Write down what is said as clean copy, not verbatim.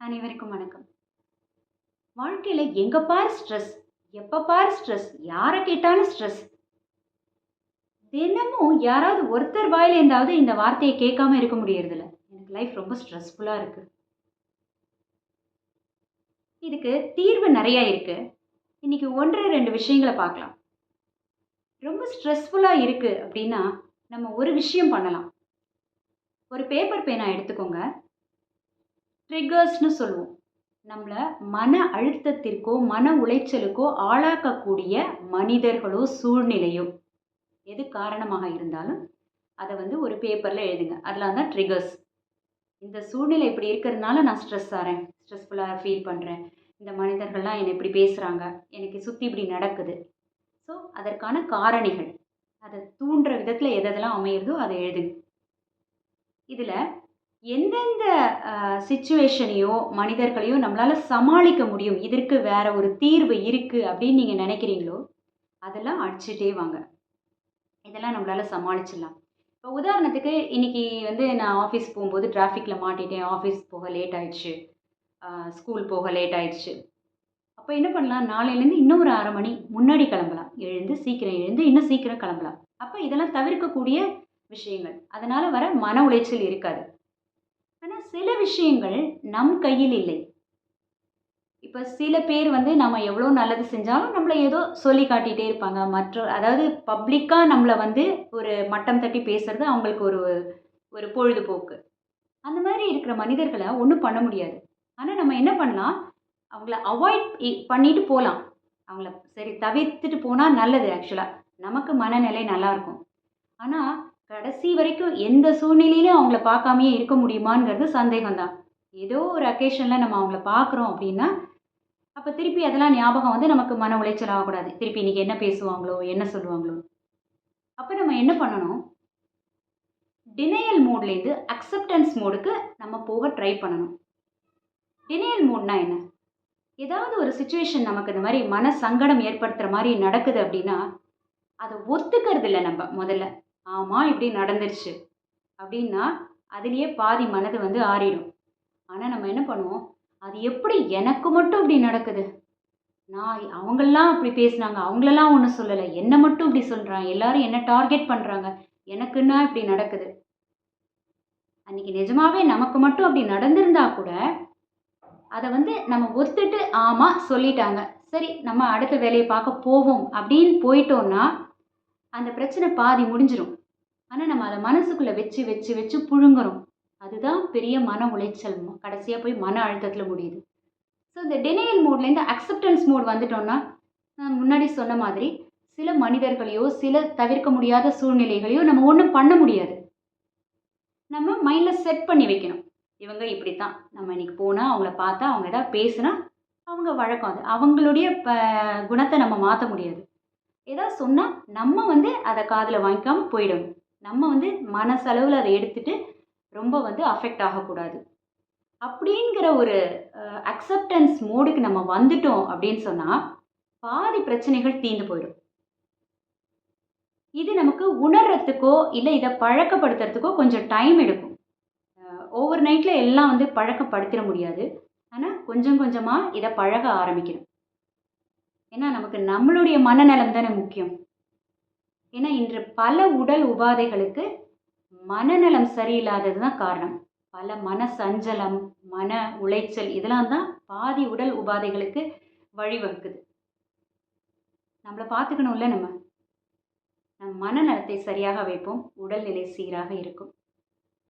அனைவருக்கும் வணக்கம். வாழ்க்கையில எங்க பாரு ஸ்ட்ரெஸ், எப்ப பாரு ஸ்ட்ரெஸ், யார கேட்டாலும் ஸ்ட்ரெஸ். தினமும் யாராவது ஒருத்தர் வாயிலேருந்தாவது இந்த வார்த்தைய கேட்காம இருக்க முடியறதில்ல. எனக்கு லைஃப் ரொம்ப ஸ்ட்ரெஸ்ஃபுல்லா இருக்கு. இதுக்கு தீர்வு நெறைய இருக்கு. இன்னைக்கு 1, 2 விஷயங்கள பார்க்கலாம். ரொம்ப ஸ்ட்ரெஸ்ஃபுல்லா இருக்கு அப்படின்னா, நம்ம ஒரு விஷயம் பண்ணலாம். ஒரு பேப்பர் பேனா எடுத்துக்கோங்க. ட்ரிகர்ஸ்ன்னு சொல்லுவோம். நம்மள மன அழுத்தத்திற்கோ, மன உளைச்சலுக்கோ ஆளாக்கக்கூடிய மனிதர்களோ, சூழ்நிலையோ எது காரணமாக இருந்தாலும், அத வந்து ஒரு பேப்பர்ல எழுதுங்க. அதெல்லாம் தான் ட்ரிகர்ஸ். இந்த சூழ்நிலை இப்படி இருக்கிறதுனால நான் ஸ்ட்ரெஸ் ஆறேன். ஸ்ட்ரெஸ்ஃபுல்லா ஃபீல் பண்றேன். இந்த மனிதர்கள்லாம் என்ன இப்படி பேசுறாங்க. எனக்கு சுத்தி இப்படி நடக்குது. ஸோ, அதற்கான காரணிகள். அத தூண்டுற விதத்தில எதெல்லாம் அமையுதோ அத எழுதுங்க. இதுல எந்தெந்த சிச்சுவேஷனையோ, மனிதர்களையோ நம்மளால சமாளிக்க முடியும். இதற்கு வேற ஒரு தீர்வு இருக்கு அப்படின்னு நீங்க நினைக்கிறீங்களோ, அதெல்லாம் அடிச்சுட்டே வாங்க. இதெல்லாம் நம்மளால சமாளிச்சிடலாம். இப்போ உதாரணத்துக்கு இன்னைக்கு வந்து நான் ஆஃபீஸ் போகும்போது டிராஃபிக்ல மாட்டிட்டேன். ஆஃபீஸ் போக லேட் ஆயிடுச்சு. ஸ்கூல் போக லேட் ஆயிடுச்சு. அப்போ என்ன பண்ணலாம்? நாளையிலேருந்து இன்னும் ஒரு 1/2 மணி முன்னாடி கிளம்பலாம். சீக்கிரம் எழுந்து இன்னும் சீக்கிரம் கிளம்பலாம். அப்போ இதெல்லாம் தவிர்க்கக்கூடிய விஷயங்கள். அதனால வர மன உளைச்சல் இருக்காது. ஆனா சில விஷயங்கள் நம் கையில் இல்லை. இப்ப சில பேர் வந்து நம்ம எவ்வளோ நல்லது செஞ்சாலும் நம்மள ஏதோ சொல்லி காட்டிட்டே இருப்பாங்க. அதாவது பப்ளிக்கா நம்மள வந்து ஒரு மட்டம் தட்டி பேசுறது அவங்களுக்கு ஒரு ஒரு பொழுதுபோக்கு. அந்த மாதிரி இருக்கிற மனிதர்கள ஒண்ணும் பண்ண முடியாது. ஆனா நம்ம என்ன பண்ணலாம், அவங்கள அவாய்ட் பண்ணிட்டு போலாம். அவங்கள சரி தவிர்த்துட்டு போனா நல்லது ஆக்சுவலா. நமக்கு மனநிலை நல்லாருக்கும். ஆனா கடைசி வரைக்கும் எந்த சூழ்நிலையிலும் அவங்கள பார்க்காமயே இருக்க முடியுமாங்கிறது சந்தேகம் தான். ஏதோ ஒரு அக்கேஷன்ல நம்ம அவங்கள பார்க்குறோம் அப்படின்னா, அப்ப திருப்பி அதெல்லாம் ஞாபகம் வந்து நமக்கு மன உளைச்சல் ஆகக்கூடாது. திருப்பி இன்னைக்கு என்ன பேசுவாங்களோ? என்ன சொல்லுவாங்களோ? அப்ப நம்ம என்ன பண்ணணும்? டினையல் மோட்லேருந்து அக்செப்டன்ஸ் மோடுக்கு நம்ம போக ட்ரை பண்ணணும். டினையல் மோட்னா என்ன? ஏதாவது ஒரு சிச்சுவேஷன் நமக்கு இந்த மாரி மன சங்கடம் ஏற்படுத்துற மாரி நடக்குது அப்படின்னா, அத ஒத்துக்கிறது இல்ல நம்ப முதல்ல. ஆமா இப்படி நடந்துருச்சு. அப்படின்னா, அதிலேயே பாதி மனது வந்து ஆறிடும். ஆனா நம்ம என்ன பண்ணுவோம்? அது எப்படி எனக்கு மட்டும் இப்படி நடக்குது? அவங்கலாம் அப்படி பேசினாங்க. அவங்களலாம் ஒண்ணும் சொல்லல. என்ன மட்டும் இப்படி சொல்றான். எல்லாரும் என்ன டார்கெட் பண்றாங்க. எனக்குன்னா இப்படி நடக்குது. அன்னைக்கு நிஜமாவே நமக்கு மட்டும் அப்படி நடந்திருந்தா கூட, அத வந்து நம்ம ஒத்துட்டு, ஆமா சொல்லிட்டாங்க. சரி நம்ம அடுத்த வேலைய பார்க்க போவோம் அப்படின்னு போயிட்டோம்னா, அந்த பிரச்சனை பாதி முடிஞ்சிரும். ஆனா நம்ம அத மனசுக்குள்ள வச்சு, வச்சு, வச்சு புழுங்குறோம். அதுதான் பெரிய மன உளைச்சல். கடைசியா போய் மன அழுத்தத்தில முடியுது. ஸோ இந்த டினையல் மோட்லேருந்து அக்செப்டன்ஸ் மோட் வந்துட்டோம்னா, நான் முன்னாடி சொன்ன மாதிரி, சில மனிதர்களையோ, சில தவிர்க்க முடியாத சூழ்நிலைகளையோ நம்ம ஒண்ணும் பண்ண முடியாது. நம்ம மைண்ட்ல செட் பண்ணி வைக்கணும். இவங்க இப்படித்தான். நம்ம இன்னைக்கு போனா, அவங்கள பார்த்தா, அவங்க ஏதாவது பேசினா, அவங்க வழக்கம் அது. அவங்களுடைய குணத்த நம்ம மாத்த முடியாது. ஏதாவது சொன்னா, நம்ம வந்து அத காதுல வாங்கிக்காம போயிடணும். நம்ம வந்து மனசளவுல அத எடுத்துட்டு, ரொம்ப வந்து அஃபெக்ட் ஆகக்கூடாது. அப்படிங்கிற ஒரு அக்செப்டன்ஸ் மோடுக்கு நம்ம வந்துட்டோம் அப்படின்னு சொன்னா, பாதி பிரச்சனைகள் தீர்ந்து போயிடும். இது நமக்கு உணர்றதுக்கோ, இல்ல இத பழக்கப்படுத்துறதுக்கோ கொஞ்சம் டைம் எடுக்கும். ஓவர் நைட்ல எல்லாம் வந்து பழக்கப்படுத்திற முடியாது. ஆனா, கொஞ்சம் கொஞ்சமா இத பழக ஆரம்பிக்கணும். ஏன்னா, நமக்கு நம்மளுடைய மனநலம் தானே முக்கியம். ஏன்னா, இன்று பல உடல் உபாதைகளுக்கு மனநலம் சரியில்லாதது தான் காரணம். பல மன சஞ்சலம், மன உளைச்சல் இதெல்லாம் தான் பாதி உடல் உபாதைகளுக்கு வழிவகுக்குது. நம்மள பார்த்துக்கணும்ல நம்ம. நம் மனநலத்தை சரியாக வைப்போம். உடல்நிலை சீராக இருக்கும்.